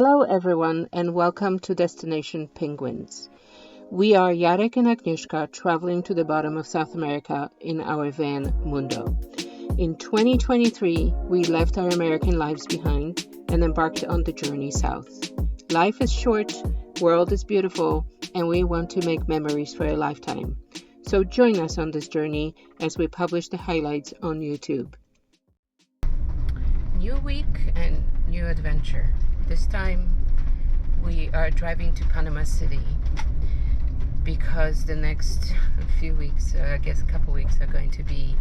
Hello everyone and welcome to Destination Penguins. We are Jarek and Agnieszka traveling to the bottom of South America in our van Mundo. In 2023, we left our American lives behind and embarked on the journey south. Life is short, world is beautiful, and we want to make memories for a lifetime. So join us on this journey as we publish the highlights on YouTube. New week and new adventure. This time we are driving to Panama City because the next few weeks, I guess a couple weeks, are going to be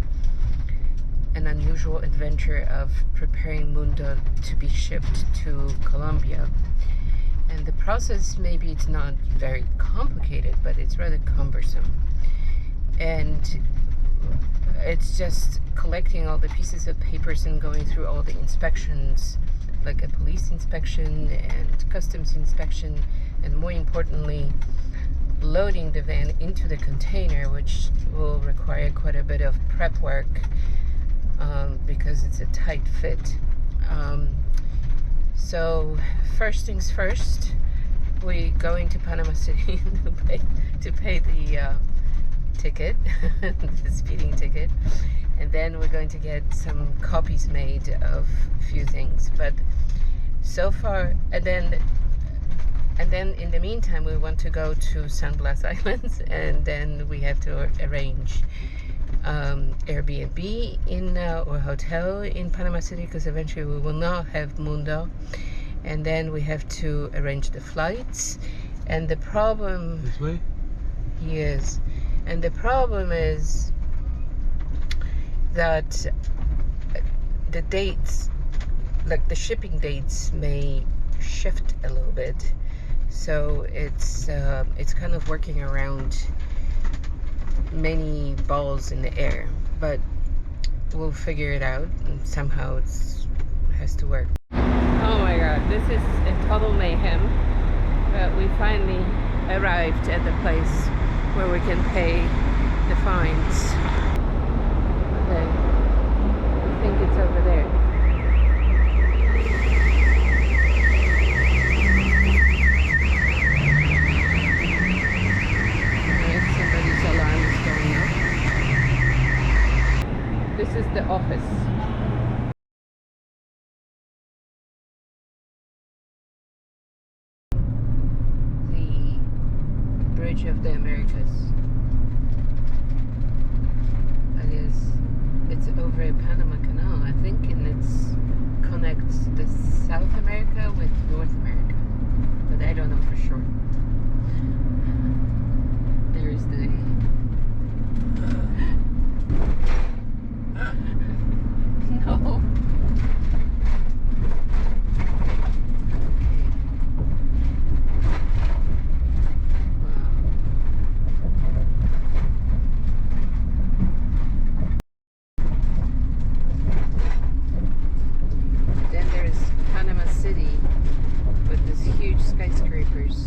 an unusual adventure of preparing Mundo to be shipped to Colombia. And the process, maybe it's not very complicated, but it's rather cumbersome. And it's just collecting all the pieces of papers and going through all the inspections, like a police inspection and customs inspection, and more importantly, loading the van into the container, which will require quite a bit of prep work because it's a tight fit. So first things first, we go into Panama City to pay the ticket, the speeding ticket, and then we're going to get some copies made of a few things. But so far, and then in the meantime, we want to go to San Blas Islands, and then we have to arrange Airbnb or hotel in Panama City, because eventually we will not have Mundo. And then we have to arrange the flights. And the problem... This way? Yes. And the problem is that the dates, like the shipping dates, may shift a little bit. So it's kind of working around many balls in the air. But we'll figure it out, and somehow it has to work. Oh my god, this is a total mayhem. But we finally arrived at the place where we can pay the fines. Okay, I think it's over there. Okay, somebody's alarm is going off. This is the office. Bridge of the Americas. I guess it's over a Panama Canal, I think, and it connects the South America with North America, but I don't know for sure. There's the no. Skyscrapers.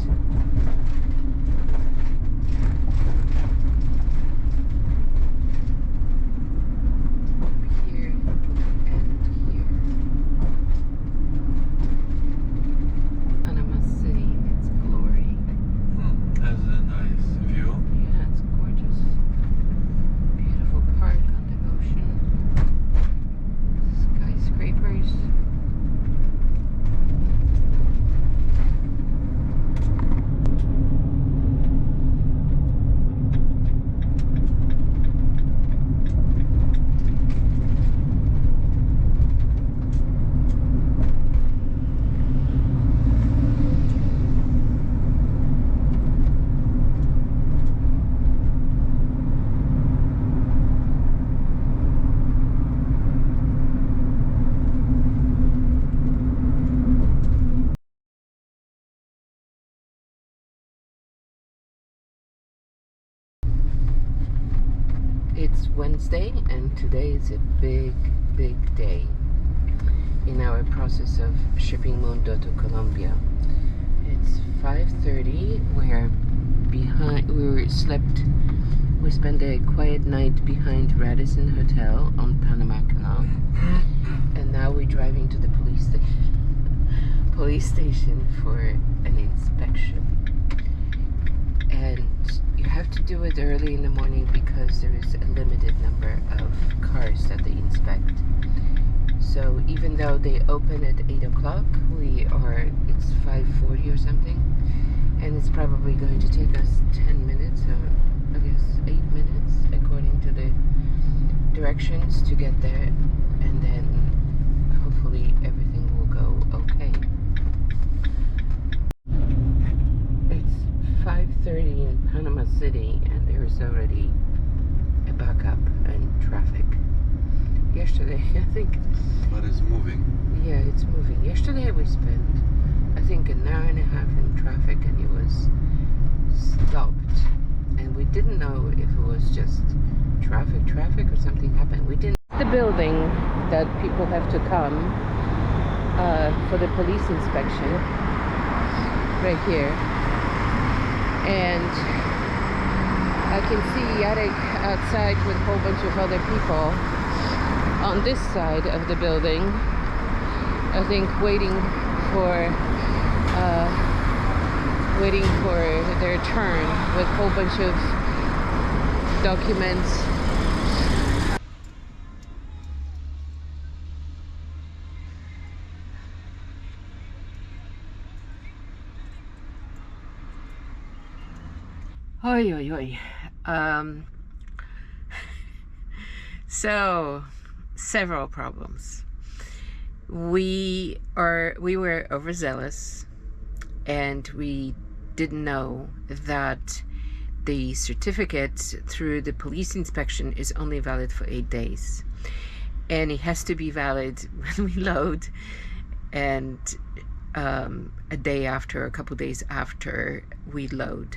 Here and here. Panama City, its glory. That's a nice view. Yeah, it's gorgeous. Beautiful park on the ocean. Skyscrapers. It's Wednesday, and today is a big day in our process of shipping Mundo to Colombia. It's 5:30. We spent a quiet night behind Radisson Hotel on Panama Canal, and now we're driving to the police police station for an inspection. And you have to do it early in the morning because there is a limited number of cars that they inspect. So even though they open at 8 o'clock, it's 5:40 or something, and it's probably going to take us 10 minutes, or I guess 8 minutes, according to the directions, to get there, and then hopefully everything will go okay. It's 5:30 in Panama City, and there is already a backup and traffic. Yesterday, I think... But it's moving. Yeah, it's moving. Yesterday we spent, I think, an hour and a half in traffic, and it was stopped. And we didn't know if it was just traffic or something happened. We didn't... The building that people have to come for the police inspection, right here. And I can see Yarek outside with a whole bunch of other people on this side of the building, I think waiting for their turn with a whole bunch of documents. Oi, oi, oi. So, several problems. We were overzealous, and we didn't know that the certificate through the police inspection is only valid for 8 days, and it has to be valid when we load, and a day after, a couple days after we load.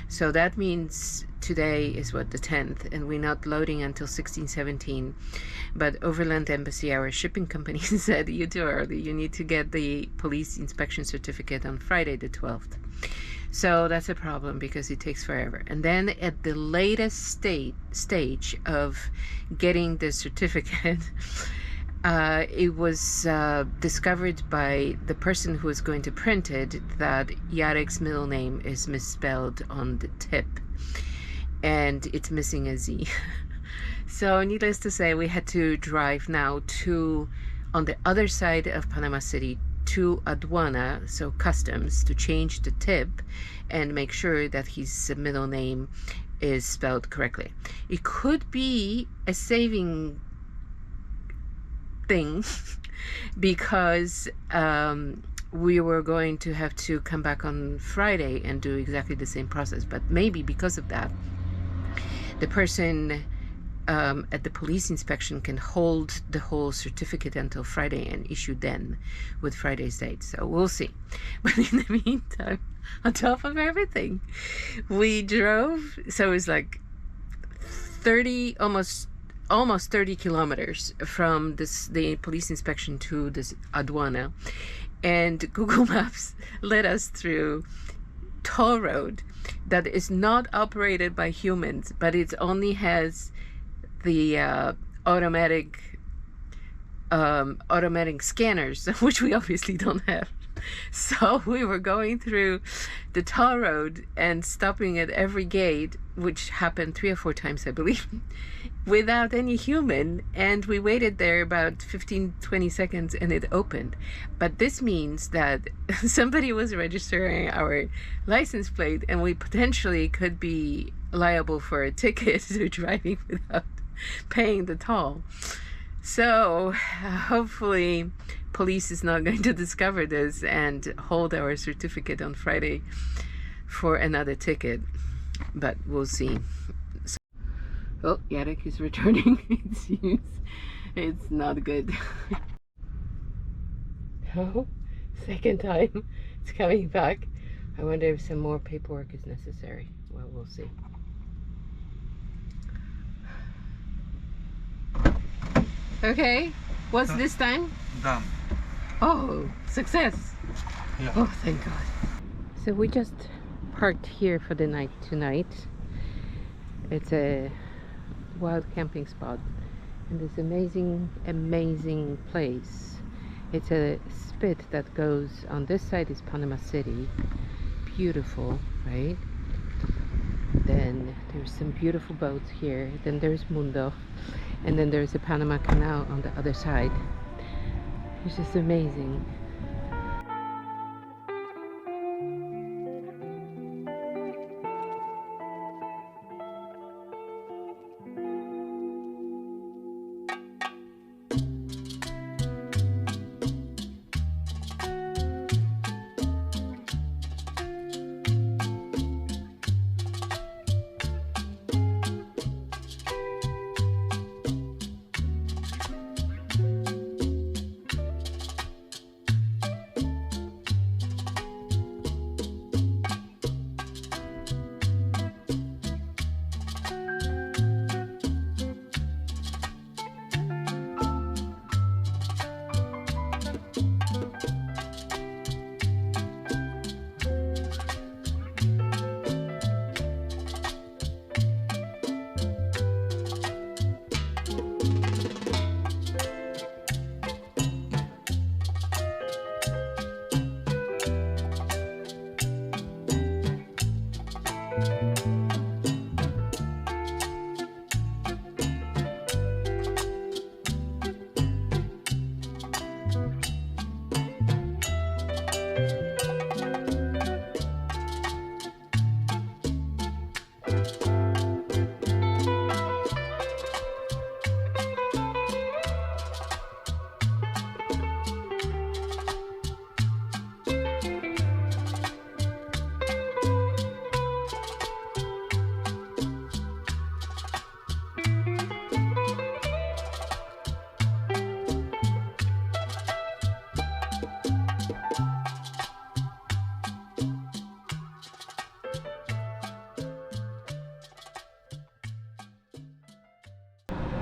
So that means today is what, the 10th, and we're not loading until 16-17. But Overland Embassy, our shipping company, said, you're too early, you need to get the police inspection certificate on Friday the 12th. So that's a problem because it takes forever. And then at the latest stage of getting the certificate, it was discovered by the person who was going to print it that Yarek's middle name is misspelled on the tip, and it's missing a Z. So needless to say, we had to drive now on the other side of Panama City, to aduana, so customs, to change the tip and make sure that his middle name is spelled correctly. It could be a saving thing because we were going to have to come back on Friday and do exactly the same process, but maybe because of that, the person at the police inspection can hold the whole certificate until Friday and issue then with Friday's date. So we'll see. But in the meantime, on top of everything, we drove, so it was like 30, almost 30 kilometers from the police inspection to this aduana, and Google Maps led us through toll road that is not operated by humans, but it only has the automatic scanners, which we obviously don't have. So we were going through the toll road and stopping at every gate, which happened 3 or 4 times, I believe, without any human, and we waited there about 15-20 seconds and it opened. But this means that somebody was registering our license plate, and we potentially could be liable for a ticket to driving without paying the toll. So hopefully police is not going to discover this and hold our certificate on Friday for another ticket, but we'll see. So, oh, Yarek is returning. It seems it's not good. Oh, second time it's coming back. I wonder if some more paperwork is necessary. Well, we'll see. Okay, what's this time? Done. Oh, success. Yeah. Oh, thank God. So we just parked here for the night tonight. It's a wild camping spot in this amazing place It's a spit that goes on this side is Panama City. Beautiful, right? Then there's some beautiful boats here. Then there's Mundo. And then there's the Panama Canal on the other side. It's just amazing.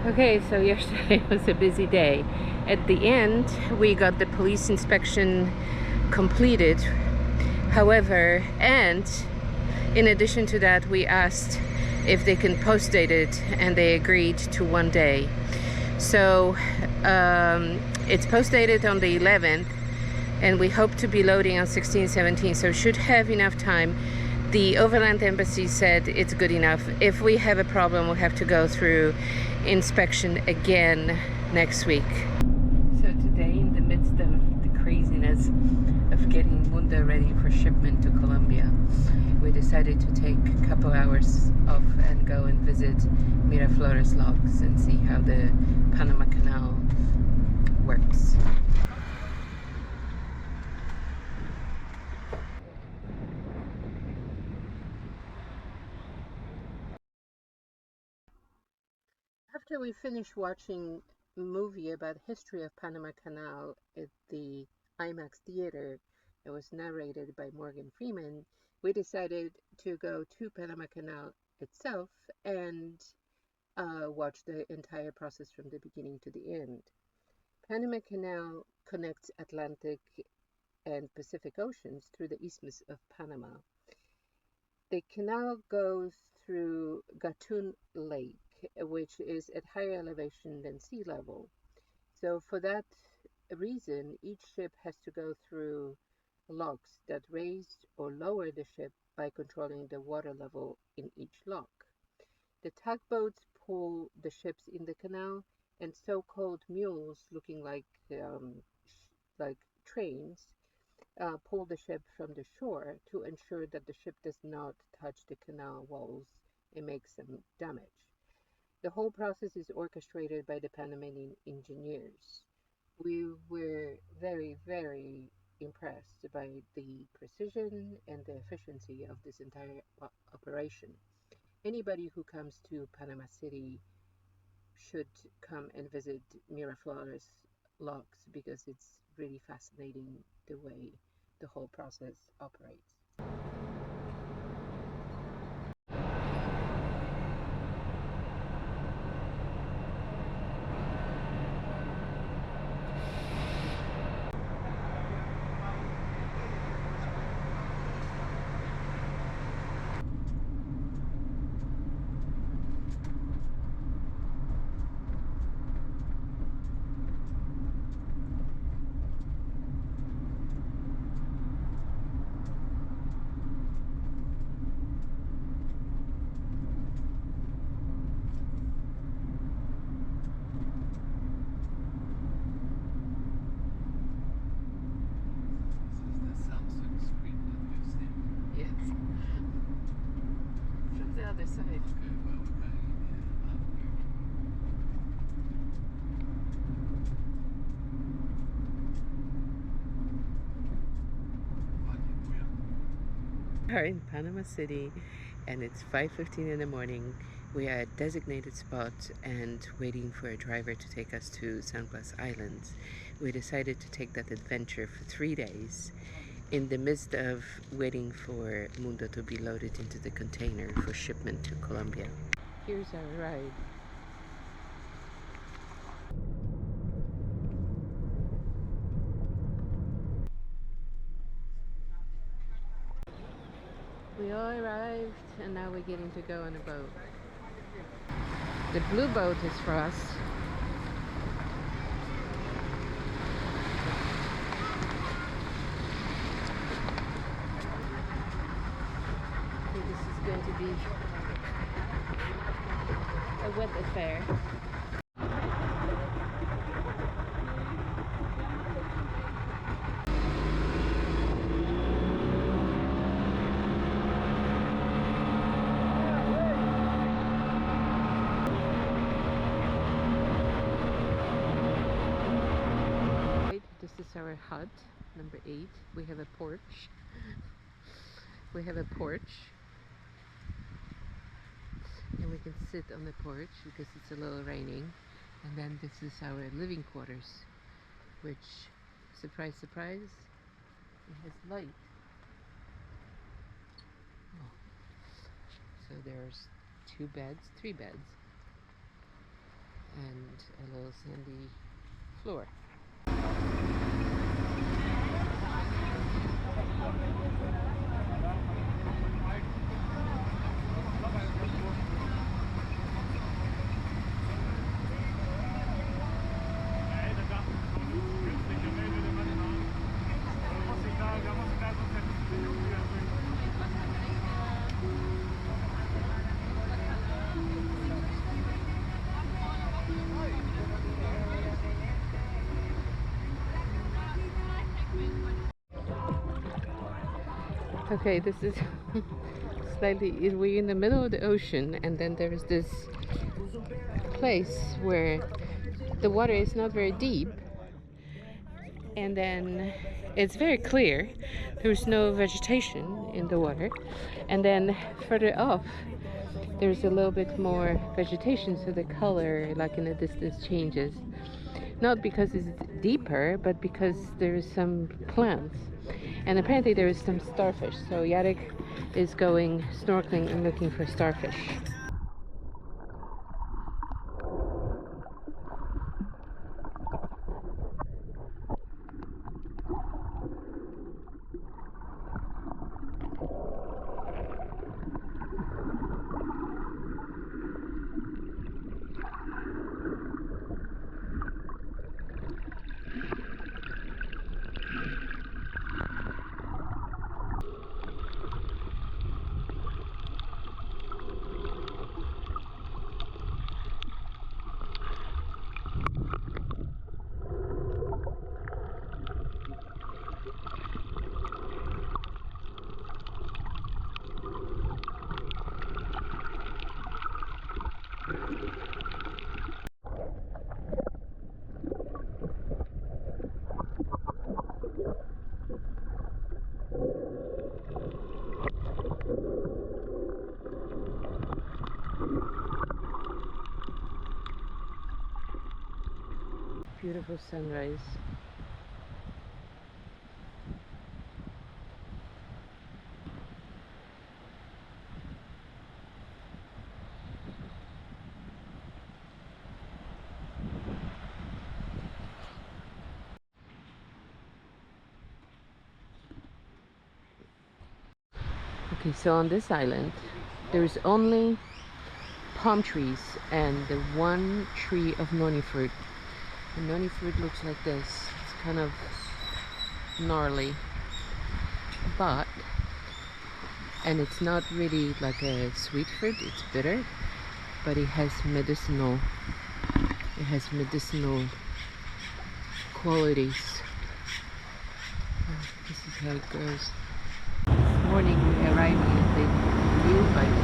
Okay, so yesterday was a busy day. At the end, we got the police inspection completed. However, and in addition to that, we asked if they can post date it, and they agreed to 1 day. So it's post dated on the 11th, and we hope to be loading on 16, 17, so should have enough time. The Overland Embassy said it's good enough. If we have a problem, we'll have to go through inspection again next week. So today, in the midst of the craziness of getting Mundo ready for shipment to Colombia, we decided to take a couple hours off and go and visit Miraflores locks and see how the Panama Canal works. After we finished watching a movie about the history of Panama Canal at the IMAX theater, it was narrated by Morgan Freeman, we decided to go to Panama Canal itself and watch the entire process from the beginning to the end. Panama Canal connects Atlantic and Pacific Oceans through the Isthmus of Panama. The canal goes through Gatun Lake, which is at higher elevation than sea level. So for that reason, each ship has to go through locks that raise or lower the ship by controlling the water level in each lock. The tugboats pull the ships in the canal, and so-called mules looking like trains pull the ship from the shore to ensure that the ship does not touch the canal walls and make some damage. The whole process is orchestrated by the Panamanian engineers. We were very, very impressed by the precision and the efficiency of this entire operation. Anybody who comes to Panama City should come and visit Miraflores locks because it's really fascinating the way the whole process operates. We are in Panama City and it's 5:15 in the morning. We are at designated spot and waiting for a driver to take us to San Blas Islands. We decided to take that adventure for 3 days in the midst of waiting for Mundo to be loaded into the container for shipment to Colombia. Here's our ride. We all arrived and now we're getting to go on a boat. The blue boat is for us. I think this is going to be a wet affair. This is our hut, number 8. We have a porch. We have a porch. And we can sit on the porch because it's a little raining. And then this is our living quarters, which, surprise, surprise, it has light. Oh. So there's 3 beds, and a little sandy floor. Okay, this is we're in the middle of the ocean, and then there's this place where the water is not very deep, and then it's very clear. There's no vegetation in the water, and then further off there's a little bit more vegetation, so the color, like in the distance, changes. Not because it's deeper, but because there's some plants. And apparently there is some starfish. So Yarek is going snorkeling and looking for starfish. Beautiful sunrise. Okay, so on this island there's only palm trees and the one tree of noni fruit. The noni fruit looks like this. It's kind of gnarly, and it's not really like a sweet fruit, it's bitter, but it has medicinal qualities. This is how it goes. This morning we arrived at the viewpoint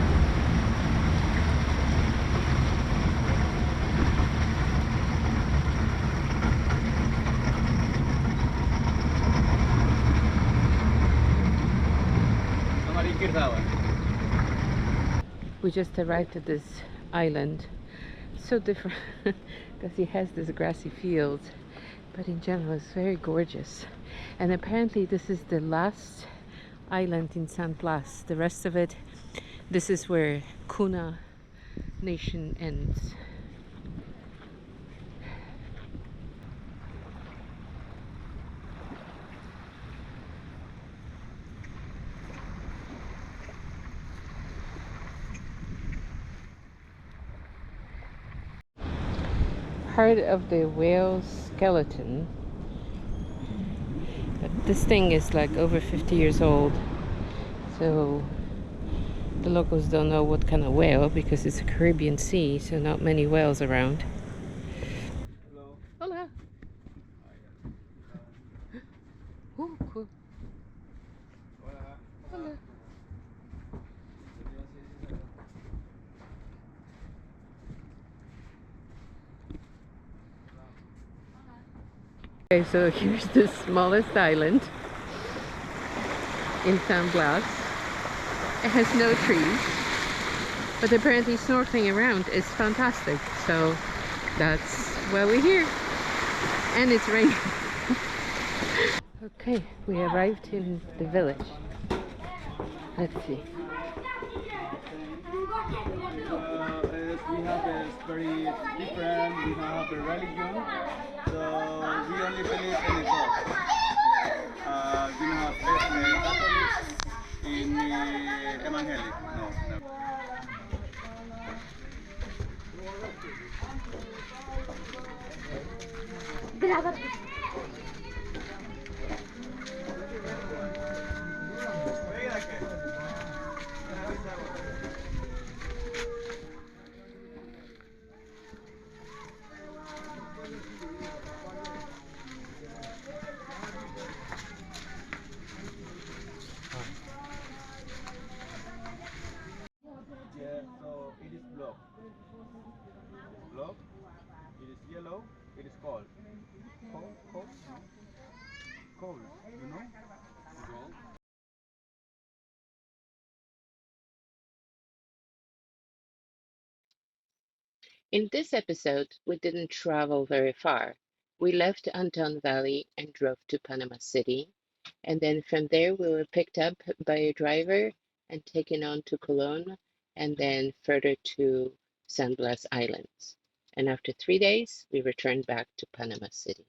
We just arrived at this island. So different because it has this grassy fields, but in general it's very gorgeous. And apparently this is the last island in San Blas. The rest of it, this is where Kuna Nation ends. Part of the whale skeleton. This thing is like over 50 years old, so the locals don't know what kind of whale because it's a Caribbean Sea, so not many whales around. Hola. Oh, cool. Hola. Okay, so here's the smallest island in San Blas. It has no trees, but apparently snorkeling around is fantastic. So that's why we're here. And it's raining. Okay, we arrived in the village. Let's see. We have is very different. We have a religion, so we only believe in God. We don't have Catholics in evangelic. No, no. Yeah, so it is block. Block. It is yellow. It is cold. Cold, cold, cold. You know? In this episode, we didn't travel very far. We left Anton Valley and drove to Panama City, and then from there we were picked up by a driver and taken on to Cologne, and then further to San Blas Islands. And after 3 days, we returned back to Panama City.